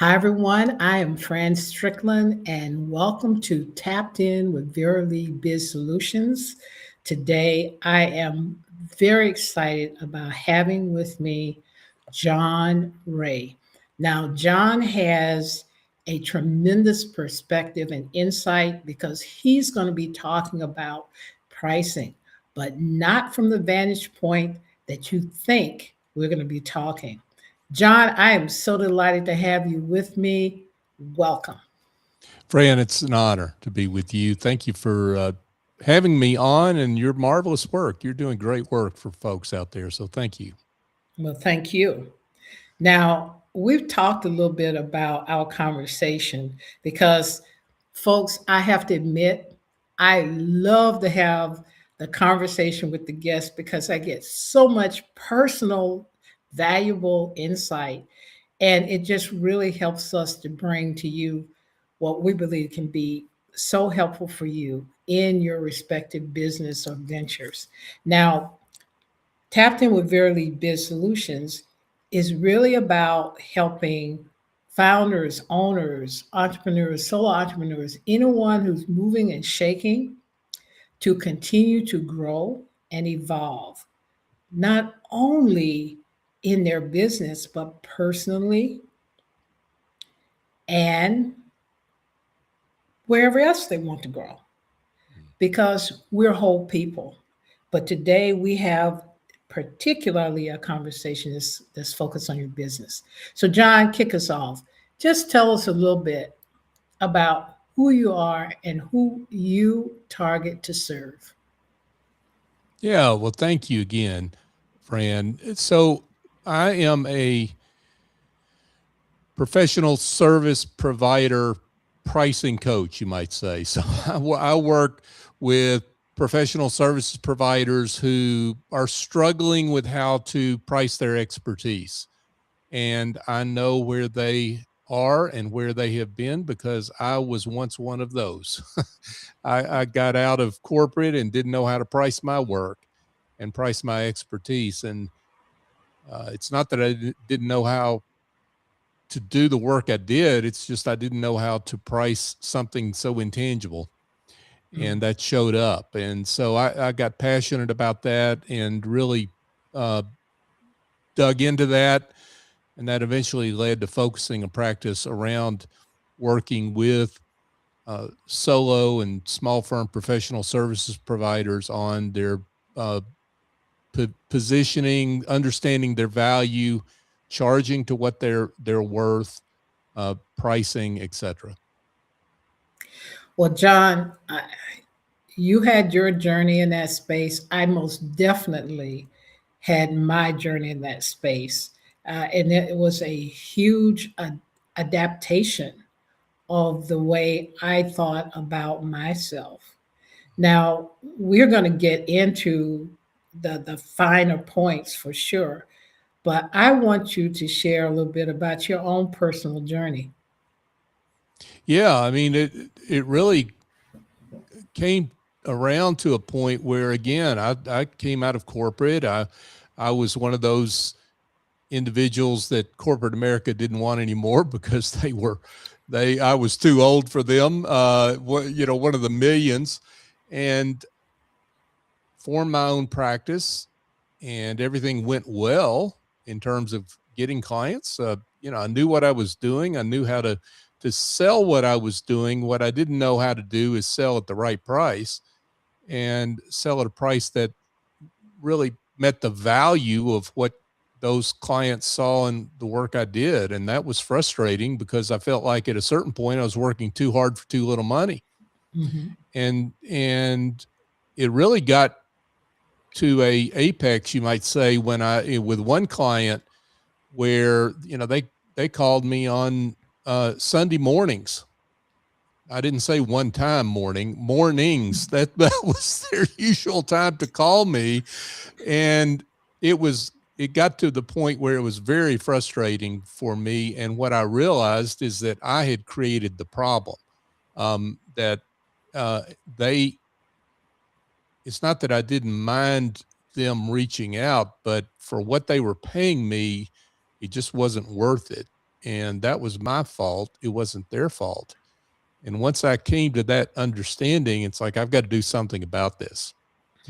Hi, everyone. I am Fran Strickland, and welcome to Tapped In with Verily Biz Solutions. Today, I am very excited about having with me John Ray. Now, John has a tremendous perspective and insight because he's going to be talking about pricing, but not from the vantage point that you think we're going to be talking. John, I am so delighted to have you with me. Welcome. Fran, it's an honor to be with you. Thank you for having me on and your marvelous work. You're doing great work for folks out there. So thank you. Well, thank you. Now, we've talked a little bit about our conversation because, folks, I have to admit, I love to have the conversation with the guests because I get so much personal, valuable insight. And it just really helps us to bring to you what we believe can be so helpful for you in your respective business or ventures. Now, Tapped In with Verily Biz Solutions is really about helping founders, owners, entrepreneurs, solo entrepreneurs, anyone who's moving and shaking to continue to grow and evolve, not only in their business, but personally and wherever else they want to grow because we're whole people. But today we have particularly a conversation that's focused on your business. So, John, kick us off. Just tell us a little bit about who you are and who you target to serve. Yeah, well, thank you again, Fran. So I am a professional service provider pricing coach, you might say. So I work with professional services providers who are struggling with how to price their expertise. And I know where they are and where they have been because I was once one of those. I got out of corporate and didn't know how to price my work and price my expertise. And it's not that didn't know how to do the work I did. It's just I didn't know how to price something so intangible. And Mm. that showed up. And so I got passionate about that and really uh, dug into that. And that eventually led to focusing a practice around working with solo and small firm professional services providers on their uh, positioning, understanding their value, charging to what they're worth, pricing, etc. Well, John, you had your journey in that space. I most definitely had my journey in that space. And it was a huge adaptation of the way I thought about myself. Now, we're going to get into the finer points for sure, but I want you to share a little bit about your own personal journey. Yeah, I mean it really came around to a point where again I came out of corporate. I was one of those individuals that corporate America didn't want anymore because they I was too old for them. One of the millions, and formed my own practice, and everything went well in terms of getting clients. I knew what I was doing. I knew how to sell what I was doing. What I didn't know how to do is sell at the right price and sell at a price that really met the value of what those clients saw in the work I did. And that was frustrating because I felt like at a certain point I was working too hard for too little money. Mhm. And it really got to a apex, you might say, when with one client where, they called me on Sunday mornings. I didn't say one time mornings. That was their usual time to call me. And it got to the point where it was very frustrating for me. And what I realized is that I had created the problem. That they It's not that I didn't mind them reaching out, but for what they were paying me, it just wasn't worth it. and that was my fault. It wasn't their fault. And once I came to that understanding, it's like, I've got to do something about this.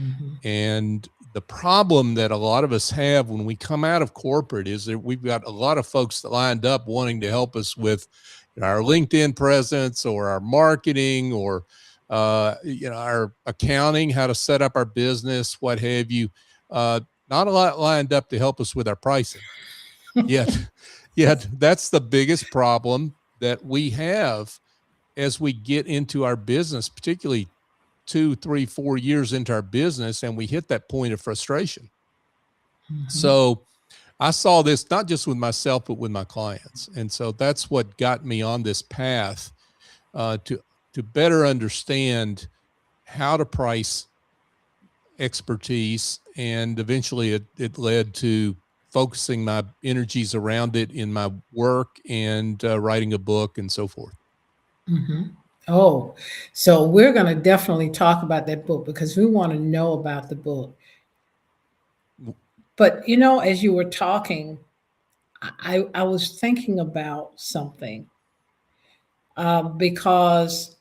Mm-hmm. And the problem that a lot of us have when we come out of corporate is that we've got a lot of folks that lined up wanting to help us with our LinkedIn presence or our marketing or our accounting, how to set up our business, what have you. Not a lot lined up to help us with our pricing. Yet that's the biggest problem that we have as we get into our business, particularly 2, 3, 4 years into our business, and we hit that point of frustration. Mm-hmm. So I saw this not just with myself, but with my clients. And so that's what got me on this path to better understand how to price expertise. And eventually it led to focusing my energies around it in my work and writing a book and so forth. Mm-hmm. Oh, so we're going to definitely talk about that book because we want to know about the book. But, as you were talking, I was thinking about something because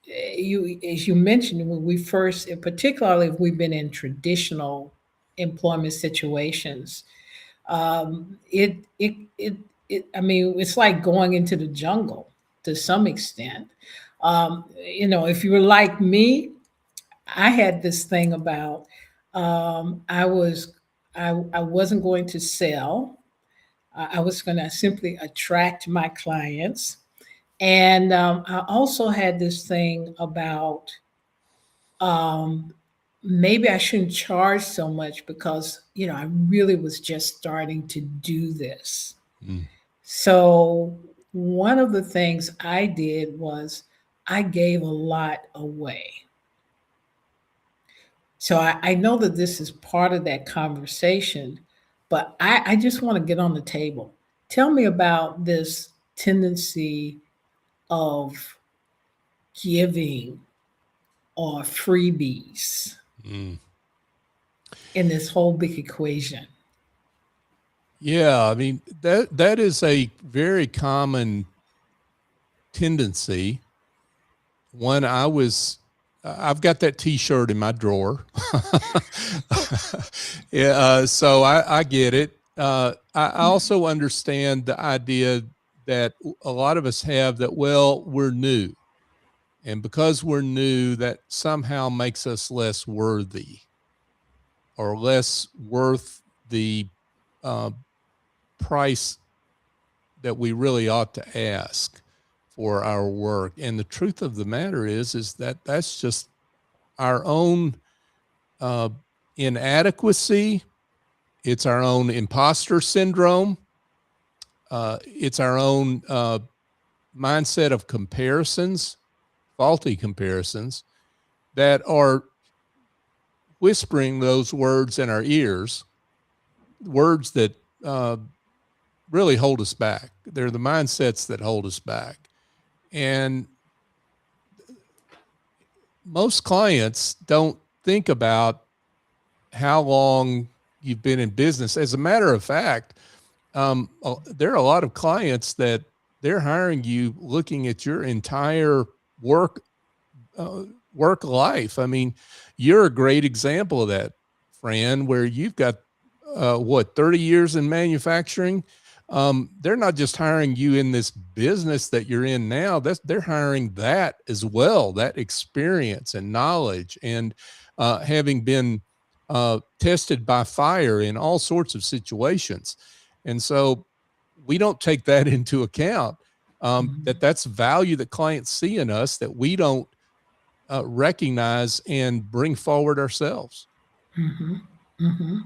as you mentioned, when we first, particularly if we've been in traditional employment situations, I mean, it's like going into the jungle to some extent. If you were like me, I had this thing about I wasn't going to sell. I was going to simply attract my clients, and I also had this thing about maybe I shouldn't charge so much because I really was just starting to do this. Mm. So one of the things I did was I gave a lot away. So I know that this is part of that conversation, but I just want to get on the table. Tell me about this tendency of giving or freebies Mm. in this whole big equation. Yeah, I mean, that is a very common tendency. When I've got that T-shirt in my drawer. Yeah, so I get it. I also understand the idea that a lot of us have that, well, we're new. And because we're new, that somehow makes us less worthy or less worth the price that we really ought to ask for our work. And the truth of the matter is that that's just our own inadequacy. It's our own imposter syndrome. It's our own mindset of comparisons, faulty comparisons, that are whispering those words in our ears, words that really hold us back. They're the mindsets that hold us back. And most clients don't think about how long you've been in business. As a matter of fact, there are a lot of clients that they're hiring you looking at your entire work life. I mean, you're a great example of that, Fran, where you've got 30 years in manufacturing. They're not just hiring you in this business that you're in now. They're hiring that as well, that experience and knowledge, and having been tested by fire in all sorts of situations. And so we don't take that into account, that's value that clients see in us that we don't recognize and bring forward ourselves. Mm-hmm. Mm-hmm.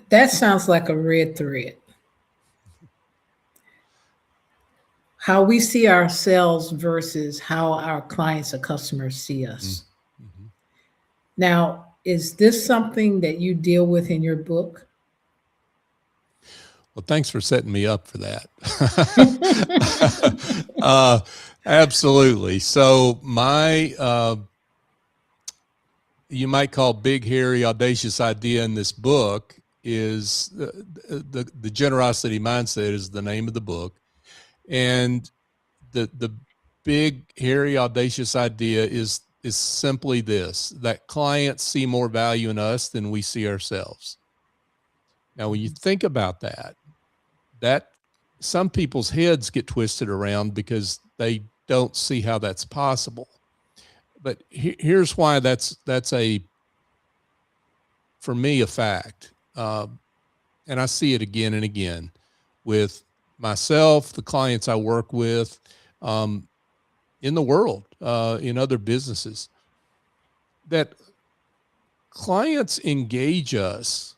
That sounds like a red thread. How we see ourselves versus how our clients or customers see us. Mm-hmm. Now, is this something that you deal with in your book? Well, thanks for setting me up for that. Absolutely. So my, you might call big, hairy, audacious idea in this book is the generosity mindset is the name of the book. And the big, hairy, audacious idea is simply this, that clients see more value in us than we see ourselves. Now, when you think about that some people's heads get twisted around because they don't see how that's possible. But here's why that's for me, a fact. And I see it again and again with myself, the clients I work with, in the world, in other businesses, that clients engage us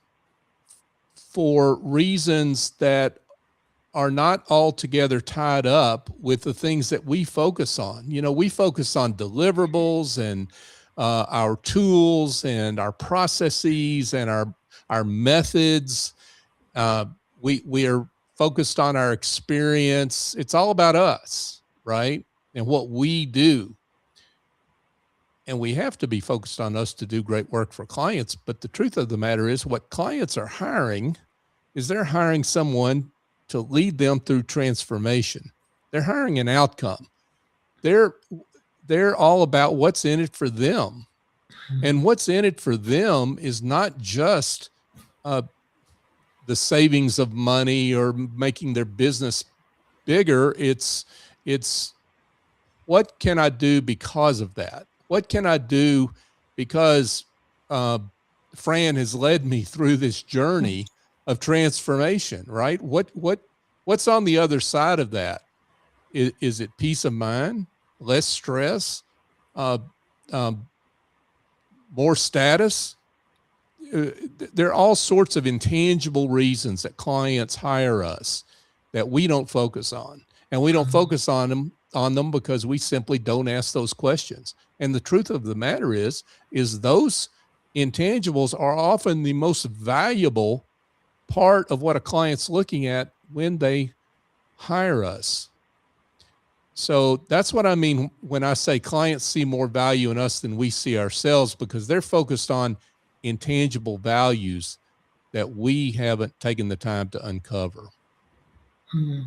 for reasons that are not altogether tied up with the things that we focus on. You know, we focus on deliverables and our tools and our processes and our methods. We are focused on our experience. It's all about us, right? And what we do. And we have to be focused on us to do great work for clients. But the truth of the matter is, what clients are hiring is they're hiring someone to lead them through transformation. They're hiring an outcome. They're all about what's in it for them. And what's in it for them is not just the savings of money or making their business bigger. It's what can I do because of that? What can I do because Fran has led me through this journey of transformation, right? What's on the other side of that? Is it peace of mind, less stress, more status? There are all sorts of intangible reasons that clients hire us that we don't focus on, and we don't focus on them because we simply don't ask those questions. And the truth of the matter is those intangibles are often the most valuable part of what a client's looking at when they hire us. So that's what I mean when I say clients see more value in us than we see ourselves, because they're focused on intangible values that we haven't taken the time to uncover. Mm-hmm.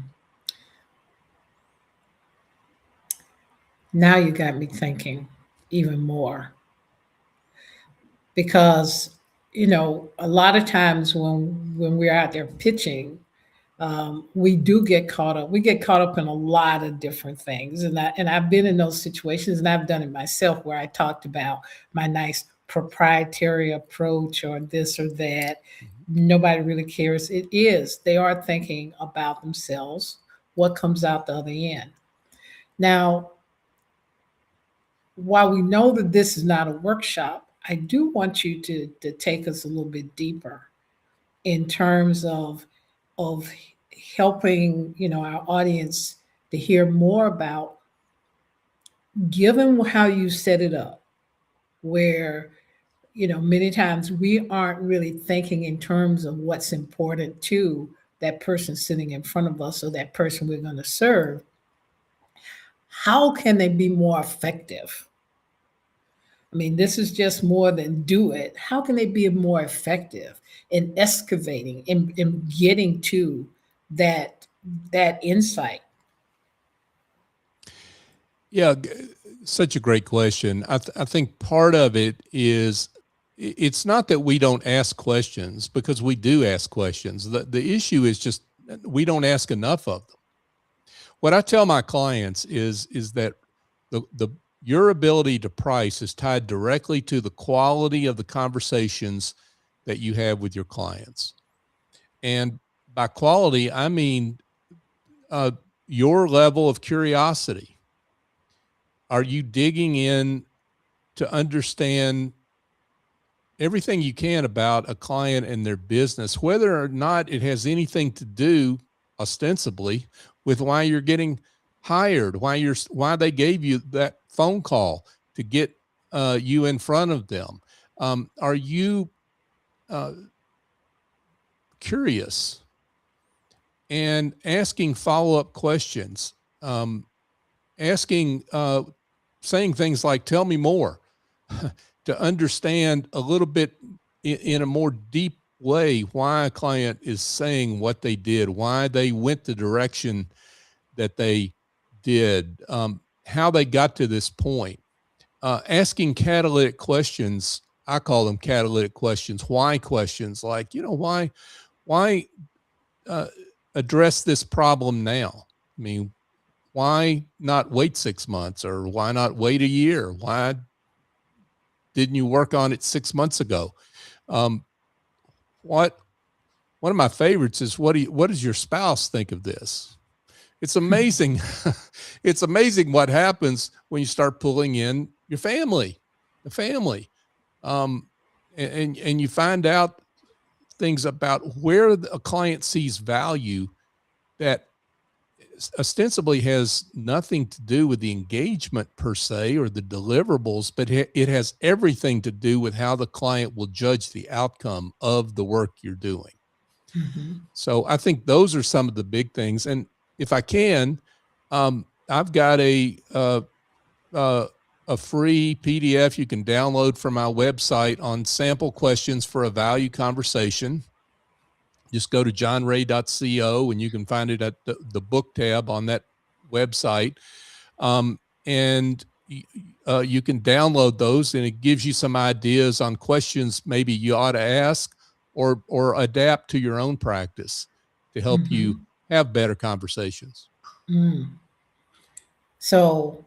Now you got me thinking even more, because you know, a lot of times when we're out there pitching, we do get caught up. We get caught up in a lot of different things, and I've been in those situations, and I've done it myself, where I talked about my nice proprietary approach or this or that. Nobody really cares. It is, they are thinking about themselves, what comes out the other end. Now, while we know that this is not a workshop, I do want you to take us a little bit deeper in terms of helping, you know, our audience to hear more about, given how you set it up, where, you know, many times we aren't really thinking in terms of what's important to that person sitting in front of us or that person we're going to serve. How can they be more effective? I mean, this is just more than do it. How can they be more effective in excavating, in getting to that insight? Yeah, such a great question. I think part of it is, it's not that we don't ask questions, because we do ask questions. The issue is just we don't ask enough of them. What I tell my clients is that your ability to price is tied directly to the quality of the conversations that you have with your clients. And by quality, I mean your level of curiosity. Are you digging in to understand everything you can about a client and their business, whether or not it has anything to do ostensibly with why you're getting hired, why they gave you that phone call to get you in front of them? Are you curious and asking follow-up questions, saying things like, tell me more, to understand a little bit in a more deep way why a client is saying what they did, why they went the direction that they did, how they got to this point. Asking catalytic questions, I call them catalytic questions, why questions, like, why address this problem now? I mean, why not wait 6 months, or why not wait a year? Why didn't you work on it 6 months ago? One of my favorites is, what does your spouse think of this? It's amazing. It's amazing what happens when you start pulling in your family, the family. And you find out things about where a client sees value that ostensibly has nothing to do with the engagement per se or the deliverables, but it has everything to do with how the client will judge the outcome of the work you're doing. Mhm. So I think those are some of the big things. And if I can, I've got a free PDF you can download from my website on sample questions for a value conversation. Just go to johnray.co and you can find it at the book tab on that website. And you can download those, and it gives you some ideas on questions maybe you ought to ask or adapt to your own practice to help you have better conversations. So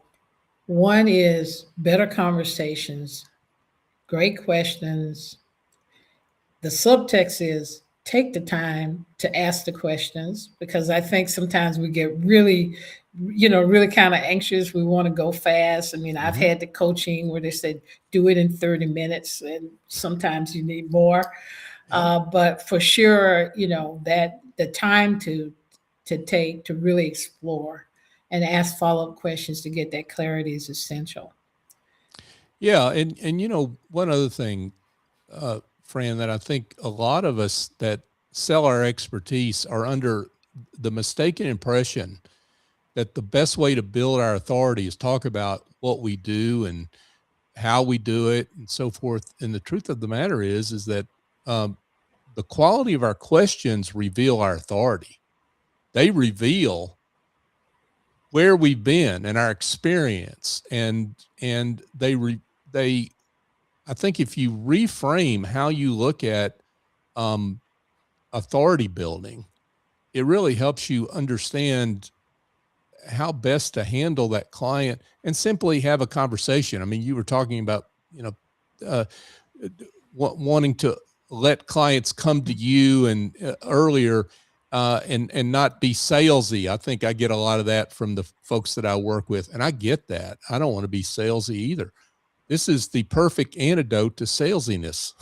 one is better conversations, great questions. The subtext is take the time to ask the questions, because I think sometimes we get really, really kind of anxious. We want to go fast. I mean, I've had the coaching where they said, do it in 30 minutes, and sometimes you need more. But for sure, that the time to take to really explore and ask follow-up questions to get that clarity is essential. Yeah. And one other thing, Fran, that I think a lot of us that sell our expertise are under the mistaken impression that the best way to build our authority is talk about what we do and how we do it and so forth. And the truth of the matter is that the quality of our questions reveal our authority. They reveal where we've been and our experience, and I think if you reframe how you look at authority building, it really helps you understand how best to handle that client and simply have a conversation. I mean, you were talking about, wanting to let clients come to you and earlier, and not be salesy. I think I get a lot of that from the folks that I work with, and I get that. I don't want to be salesy either. This is the perfect antidote to salesiness.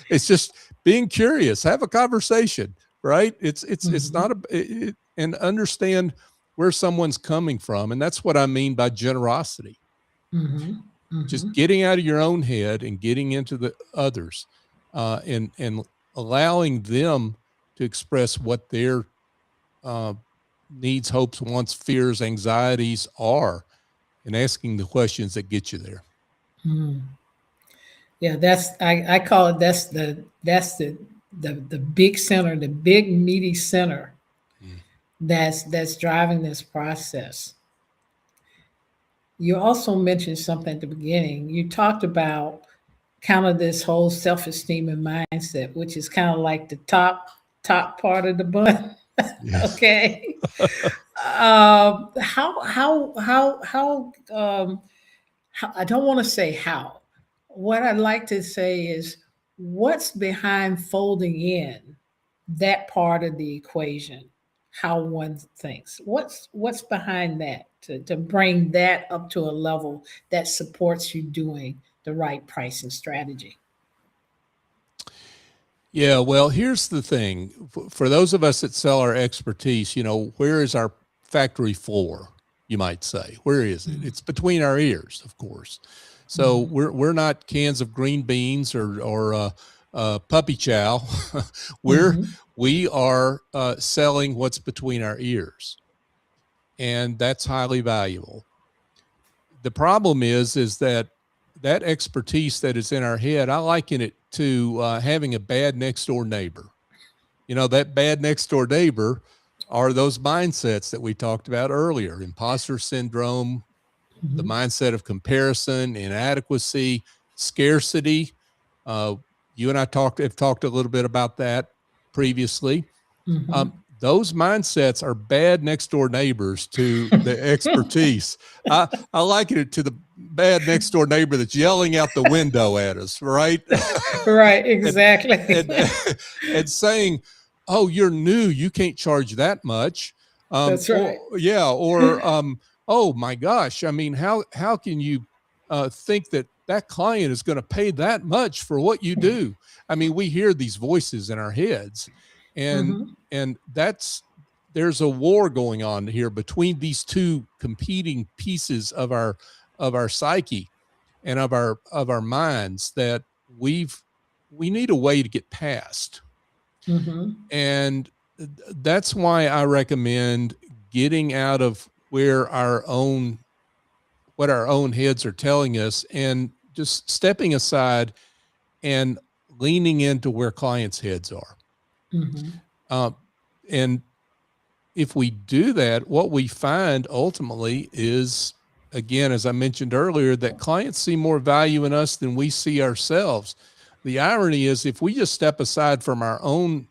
It's just being curious, have a conversation, right? It's not and understand where someone's coming from. And that's what I mean by generosity. Just getting out of your own head and getting into the others, and allowing them to express what their needs, hopes, wants, fears, anxieties are, and asking the questions that get you there. Yeah, I call it, that's the big center, the big meaty center that's driving this process. You also mentioned something at the beginning. You talked about kind of this whole self-esteem and mindset, which is kind of like the top part of the bun. Yes. Okay. How I don't want to say how. What I'd like to say is what's behind folding in that part of the equation, how one thinks. What's behind that to bring that up to a level that supports you doing the right pricing strategy? Yeah, well, here's the thing. For those of us that sell our expertise, where is our factory floor, you might say? Where is it? It's between our ears, of course. So we're not cans of green beans or puppy chow. We are selling what's between our ears, and that's highly valuable. The problem is that that expertise that is in our head, I liken it to having a bad next door neighbor. You know, that bad next door neighbor are those mindsets that we talked about earlier: imposter syndrome, the mindset of comparison, inadequacy, scarcity. You and I have talked a little bit about that previously. Those mindsets are bad next door neighbors to the expertise. I liken it to the bad next door neighbor that's yelling out the window at us, right? Right, exactly. and saying, "Oh, you're new. You can't charge that much." That's right. Oh my gosh. I mean, how can you think that client is going to pay that much for what you do? I mean, we hear these voices in our heads, and there's a war going on here between these two competing pieces of our psyche and of our minds that we need a way to get past. And that's why I recommend getting out of what our own heads are telling us and just stepping aside and leaning into where clients' heads are. And if we do that, what we find ultimately is, again, as I mentioned earlier, that clients see more value in us than we see ourselves. The irony is, if we just step aside from our own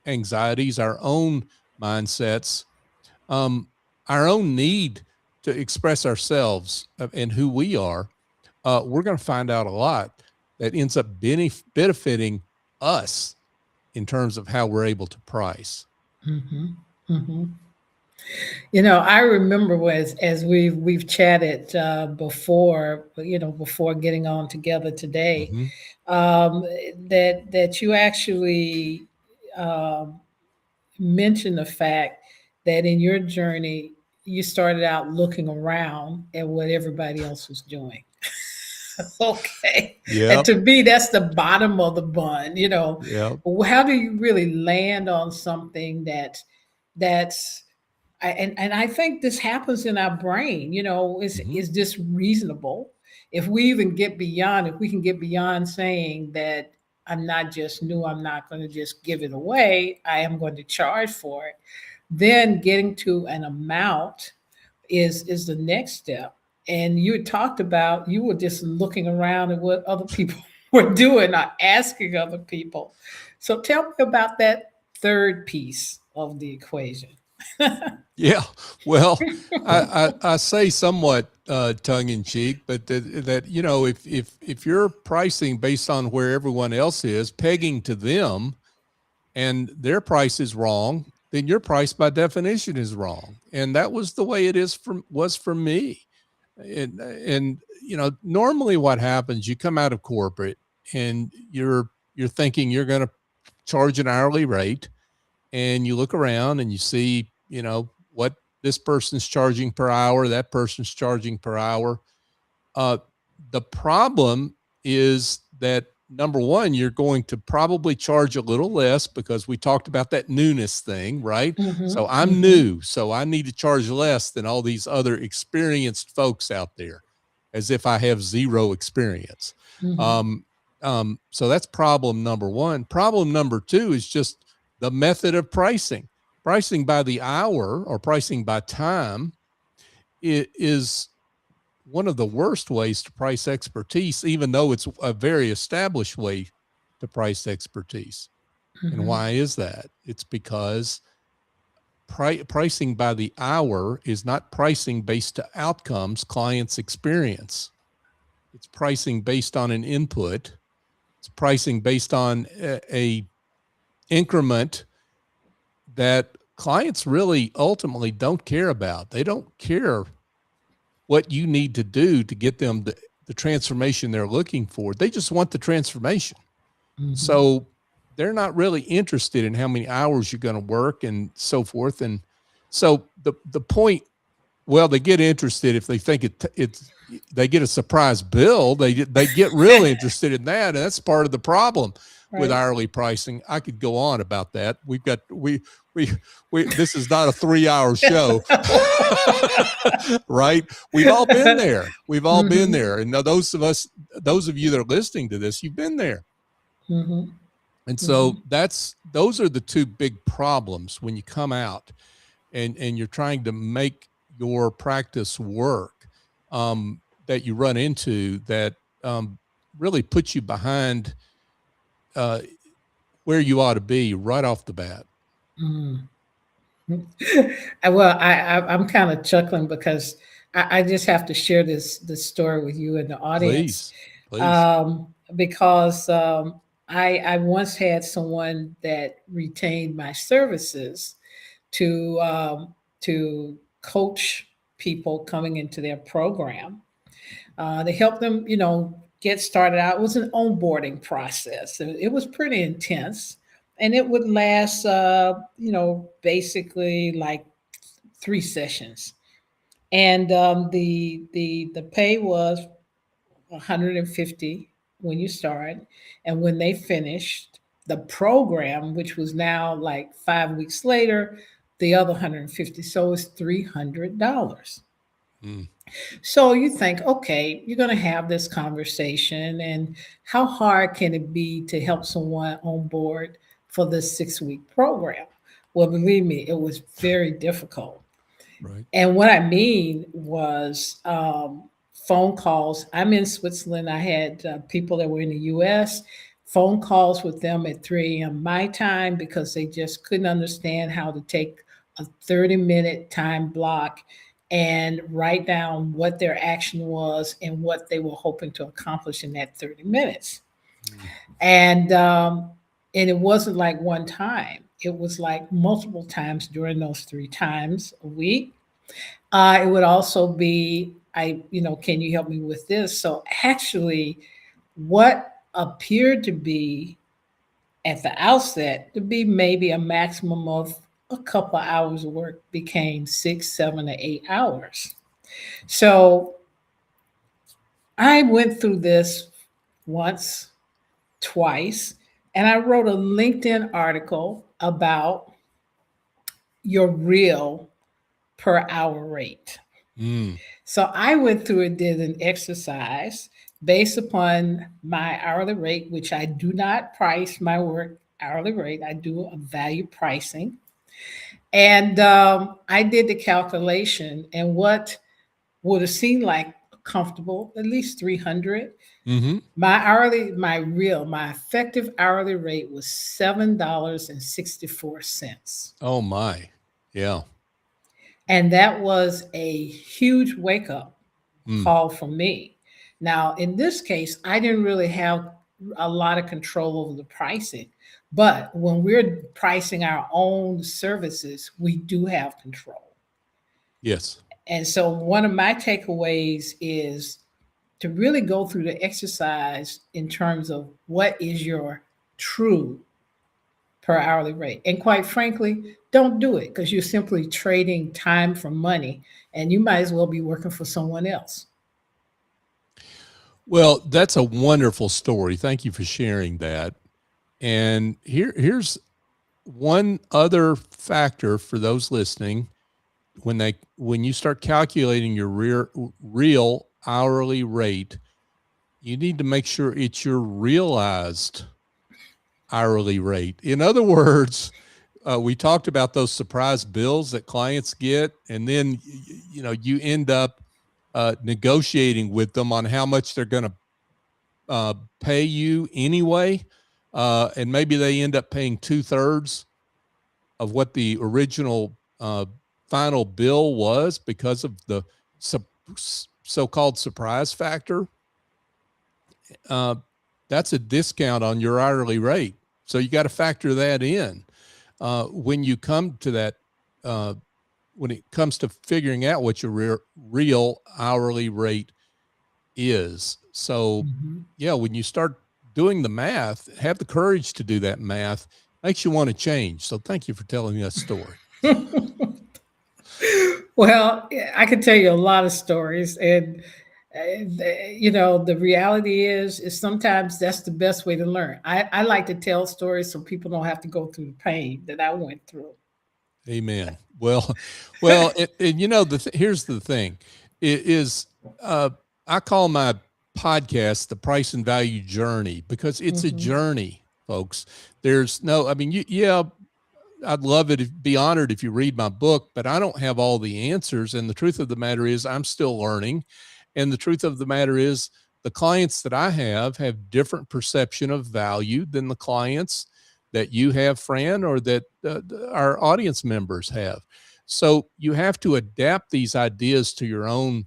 anxieties, our own mindsets, our own need to express ourselves and who we are, we're going to find out a lot that ends up benefiting us in terms of how we're able to price. You know, I remember as we've chatted before, before getting on together today, that you actually mentioned the fact that in your journey, you started out looking around at what everybody else was doing. Okay. And to me, that's the bottom of the bun. How do you really land on something that's and I think this happens in our brain, is this reasonable? If we can get beyond saying that I'm not just new, I'm not going to just give it away, I am going to charge for it, then getting to an amount is the next step. And you talked about, you were just looking around at what other people were doing, not asking other people. So tell me about that third piece of the equation. Yeah, well, I say somewhat tongue in cheek, but that if you're pricing based on where everyone else is, pegging to them, and their price is wrong, then your price by definition is wrong. And that was the way it was for me. And normally what happens, you come out of corporate and you're thinking you're going to charge an hourly rate, and you look around and you see, what this person's charging per hour, that person's charging per hour. The problem is that, number one, you're going to probably charge a little less because we talked about that newness thing, right? So I'm new, so I need to charge less than all these other experienced folks out there, as if I have zero experience. So that's problem number one. Problem number two is just the method of pricing. Pricing by the hour or pricing by time is one of the worst ways to price expertise, even though it's a very established way to price expertise. And why is that? It's because pricing by the hour is not pricing based to outcomes clients experience. It's pricing based on an input. It's pricing based on a increment that clients really ultimately don't care about. They don't care what you need to do to get them the transformation they're looking for. They just want the transformation. So they're not really interested in how many hours you're going to work and so forth. And so the point, well, they get interested if they think they get a surprise bill. They get real interested in that, and that's part of the problem. with right. hourly pricing. I could go on about that. We've got, we, this is not a 3-hour show, right? We've all been there. We've all been Mhm, there. And now those of you that are listening to this, you've been there. mhm, And so mhm, those are the two big problems when you come out and you're trying to make your practice work, that you run into that, really puts you behind, uh, where you ought to be right off the bat. mhm. Well, I'm kind of chuckling because I just have to share this story with you and the audience, Please, please. because I once had someone that retained my services to to coach people coming into their program. To help them, get started out. It was an onboarding process. It was pretty intense, and it would last, basically like 3 sessions. And the pay was 150 when you start, and when they finished the program, which was now like 5 weeks later, the other 150. So it's $300. Mm, So you think, okay, you're going to have this conversation, and how hard can it be to help someone on board for this 6 week program? Well, believe me, it was very difficult. right. And what I mean was phone calls. I'm in Switzerland. I had people that were in the US, phone calls with them at 3 a.m. my time because they just couldn't understand how to take a 30-minute time block and write down what their action was and what they were hoping to accomplish in that 30 minutes. Mm, And and it wasn't like one time. It was like multiple times during those 3 times a week. It would also be, can you help me with this? So actually, what appeared to be at the outset to be maybe a maximum of a couple of hours of work became 6, 7, or 8 hours. So I went through this once, twice, and I wrote a LinkedIn article about your real per hour rate. mm, So I went through and did an exercise based upon my hourly rate, which I do not price my work hourly rate. I do a value pricing. And I did the calculation, and what would have seemed like comfortable, at least 300. mm-hmm. My effective hourly rate was $7.64. Oh my. Yeah. And that was a huge wake up Mm, call for me. Now, in this case, I didn't really have a lot of control over the pricing. But when we're pricing our own services, we do have control. yes. And so, one of my takeaways is to really go through the exercise in terms of what is your true per hourly rate. And quite frankly, don't do it because you're simply trading time for money and you might as well be working for someone else. Well, that's a wonderful story. Thank you for sharing that. And here's one other factor for those listening. When you start calculating your real hourly rate, you need to make sure it's your realized hourly rate. In other words, we talked about those surprise bills that clients get, and then you end up negotiating with them on how much they're going to pay you anyway, and maybe they end up paying 2/3 of what the original final bill was because of the so-called surprise factor. That's a discount on your hourly rate. So you got to factor that in when you come to that. When it comes to figuring out what your real hourly rate is. So, Mhm. yeah, when you start doing the math, have the courage to do that math. Makes you want to change. So, thank you for telling that story. Well, I could tell you a lot of stories, and The reality is sometimes that's the best way to learn. I like to tell stories so people don't have to go through the pain that I went through. Amen. Well, well, and here's the thing, it is, I call my podcast the Price and Value Journey, because it's a Hmm. journey, folks. There's no, I mean, yeah, I'd love it, be honored if you read my book, but I don't have all the answers. And the truth of the matter is, I'm still learning. And the truth of the matter is, the clients that I have different perception of value than the clients that you have, Fran, or that our audience members have. So you have to adapt these ideas to your own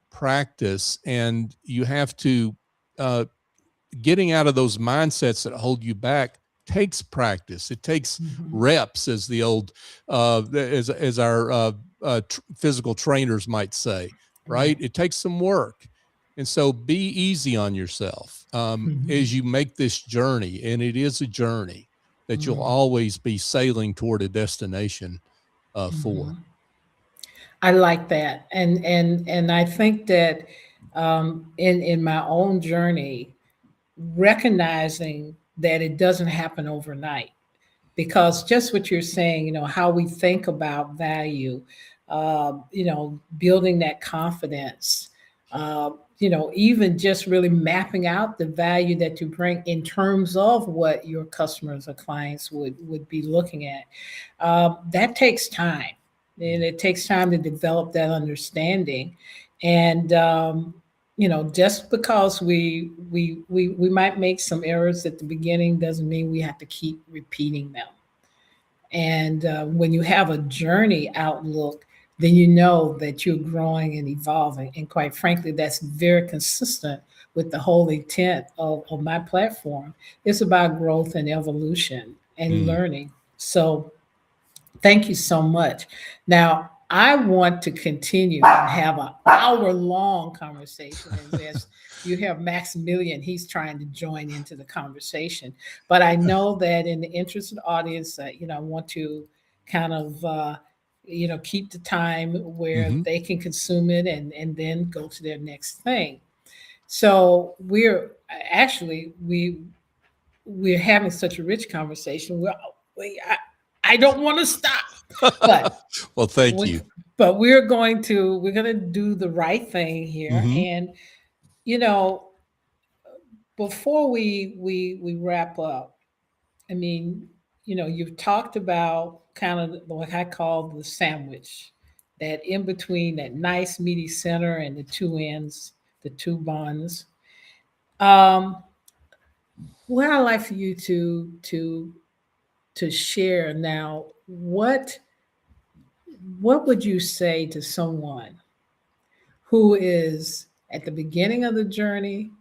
practice, and you have to, uh, getting out of those mindsets that hold you back takes practice. It takes Hmm. reps, as the old, as our physical trainers might say, right? Right. It takes some work. And so be easy on yourself, Hmm. as you make this journey. And it is a journey that you'll Hmm. always be sailing toward a destination for. Hmm. I like that, and I think that in my own journey, recognizing that it doesn't happen overnight, because just what you're saying, how we think about value, building that confidence, even just really mapping out the value that you bring in terms of what your customers or clients would be looking at. That takes time, and it takes time to develop that understanding. And just because we might make some errors at the beginning doesn't mean we have to keep repeating them. And when you have a journey outlook, then you know that you're growing and evolving. And quite frankly, that's very consistent with the whole intent of my platform. It's about growth and evolution and Mm. learning. So thank you so much. Now, I want to continue and have an hour-long conversation. And as you have Maximilian, he's trying to join into the conversation. But I know that in the interest of the audience, I want to kind of, keep the time where Hmm. they can consume it and then go to their next thing. So we're having such a rich conversation. I don't want to stop, but Well, thank we, you. we're going to do the right thing here. Hmm. And you know, before we wrap up, I mean, you've talked about kind of what I call the sandwich, that in between, that nice meaty center and the two ends, the two buns. Um, what I'd like for you to share now, what would you say to someone who is at the beginning of the journey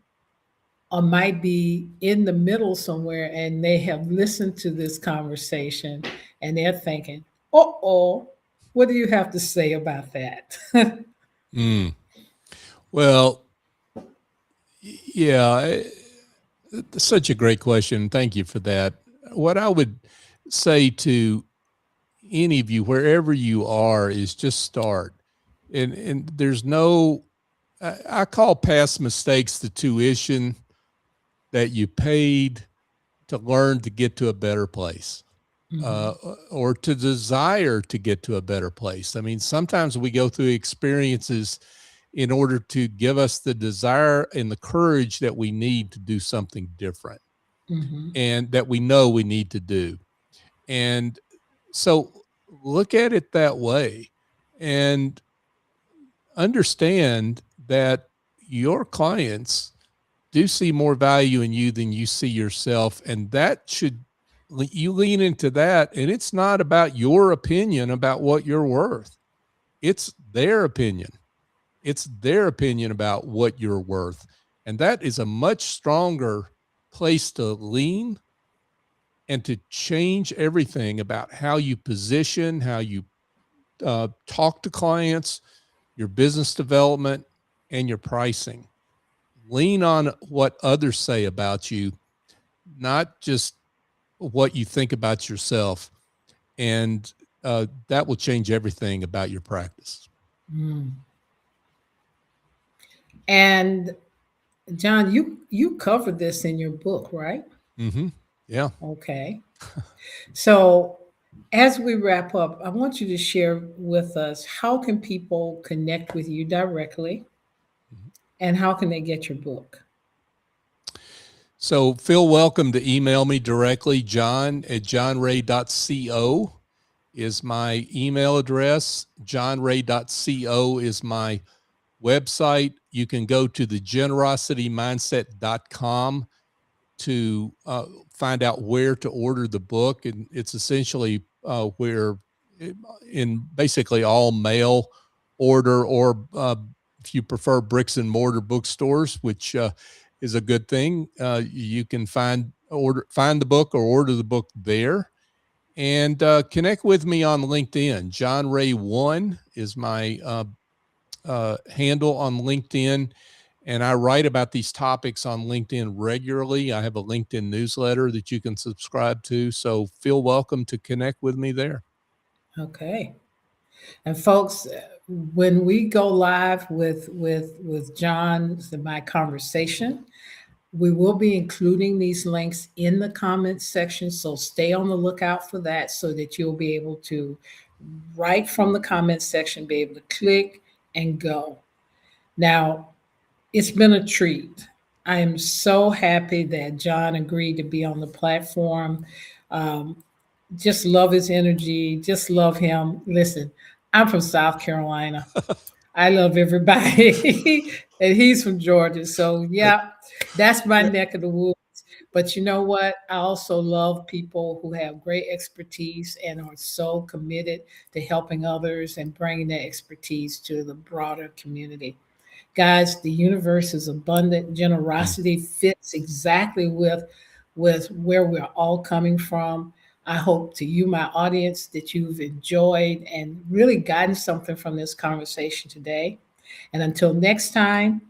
or might be in the middle somewhere and they have listened to this conversation and they're thinking, oh, what do you have to say about that? Mm. Well, yeah, such a great question. Thank you for that. What I would say to any of you, wherever you are, is just start. And there's no, I call past mistakes the tuition that you paid to learn to get to a better place, uh, Mhm. or to desire to get to a better place. I mean, sometimes we go through experiences in order to give us the desire and the courage that we need to do something different, Mhm. and that we know we need to do. And so look at it that way, and understand that your clients do see more value in you than you see yourself. And that should, you lean into that. And it's not about your opinion about what you're worth. It's their opinion. It's their opinion about what you're worth. And that is a much stronger place to lean and to change everything about how you position, how you talk to clients, your business development, and your pricing. Lean on what others say about you, not just what you think about yourself. And that will change everything about your practice. Mm. And John, you covered this in your book, right? Mm-hmm. Yeah. Okay. So as we wrap up, I want you to share with us how can people connect with you directly Mhm. and how can they get your book? So feel welcome to email me directly. John@johnray.co is my email address. Johnray.co is my website. You can go to the generositymindset.com to find out where to order the book. And it's essentially where in basically all mail order, or if you prefer bricks and mortar bookstores, which is a good thing, you can find the book or order the book there. And connect with me on LinkedIn. John Ray One is my handle on LinkedIn. And I write about these topics on LinkedIn regularly. I have a LinkedIn newsletter that you can subscribe to. So feel welcome to connect with me there. Okay. And folks, when we go live with John, my conversation, we will be including these links in the comments section. So stay on the lookout for that so that you'll be able to, right from the comments section, be able to click and go. Now, it's been a treat. I am so happy that John agreed to be on the platform. Um, just love his energy, just love him. Listen, I'm from South Carolina. I love everybody. And he's from Georgia. So, yeah, that's my Yeah. neck of the woods. But you know what? I also love people who have great expertise and are so committed to helping others and bringing that expertise to the broader community. Guys, the universe is abundant. Mm. Generosity fits exactly with where we're all coming from. I hope to you, my audience, that you've enjoyed and really gotten something from this conversation today. And until next time,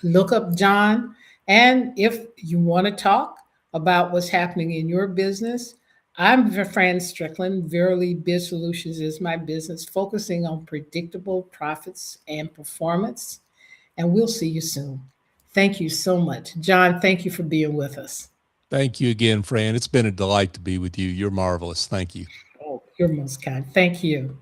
look up John. And if you want to talk about what's happening in your business, I'm Fran Strickland. Verily Biz Solutions is my business, focusing on predictable profits and performance. And we'll see you soon. Thank you so much. John, thank you for being with us. Thank you again, Fran. It's been a delight to be with you. You're marvelous. Thank you. Oh, you're most kind. Thank you.